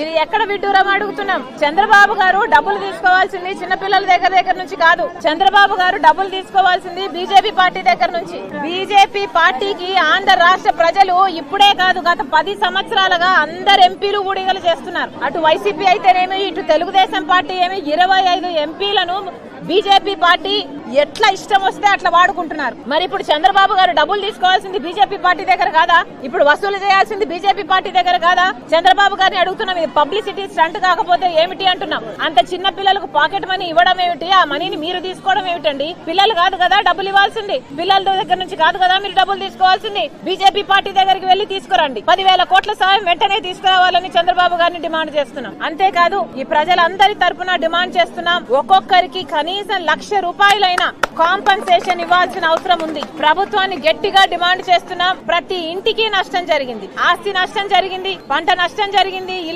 ఇది ఎక్కడ విడ్డూరం అడుగుతున్నాం. చంద్రబాబు గారు డబ్బులు తీసుకోవాల్సింది చిన్నపిల్లల దగ్గర నుంచి కాదు. చంద్రబాబు గారు డబ్బులు తీసుకోవాల్సింది బీజేపీ పార్టీ దగ్గర నుంచి. బీజేపీ పార్టీకి ఆంధ్ర రాష్ట్ర ప్రజలు ఇప్పుడే కాదు గత 10 సంవత్సరాలుగా అందరు ఎంపీలు ఊడిగలు చేస్తున్నారు. అటు వైసీపీ అయితేనేమి, ఇటు తెలుగుదేశం పార్టీ ఏమి 25 ఎంపీలను బీజేపీ పార్టీ ఎట్లా ఇష్టం వస్తే అట్లా వాడుకుంటున్నారు. మరి ఇప్పుడు చంద్రబాబు గారు డబ్బులు తీసుకోవాల్సింది బీజేపీ పార్టీ దగ్గర కాదా? ఇప్పుడు వసూలు చేయాల్సింది బీజేపీ పార్టీ దగ్గర కాదా? చంద్రబాబు గారిని అడుగుతున్నాం, ఇది పబ్లిసిటీ స్టంట్ కాకపోతే ఏమిటి అంటున్నాం. అంత చిన్న పిల్లలకు పాకెట్ మనీ ఇవ్వడం ఏమిటి? ఆ మనీని మీరు తీసుకోవడం ఏమిటండి? పిల్లలు కాదు కదా డబ్బులు ఇవ్వాల్సింది, పిల్లల దగ్గర నుంచి కాదు కదా మీరు డబ్బులు తీసుకోవాల్సింది. బీజేపీ పార్టీ దగ్గరికి వెళ్లి తీసుకురండి. 10,000 కోట్ల సాయం వెంటనే తీసుకురావాలని చంద్రబాబు గారిని డిమాండ్ చేస్తున్నాం. అంతేకాదు ఈ ప్రజలందరి తరపున డిమాండ్ చేస్తున్నాం, ఒక్కొక్కరికి కనీసం 1,00,000 రూపాయలైనా కాంపన్సేషన్ ఇవ్వాల్సిన అవసరం ఉంది. ప్రభుత్వాన్ని గట్టిగా డిమాండ్ చేస్తున్నాం. ప్రతి ఇంటికి నష్టం జరిగింది, ఆస్తి నష్టం జరిగింది, పంట నష్టం జరిగింది, ఇళ్ల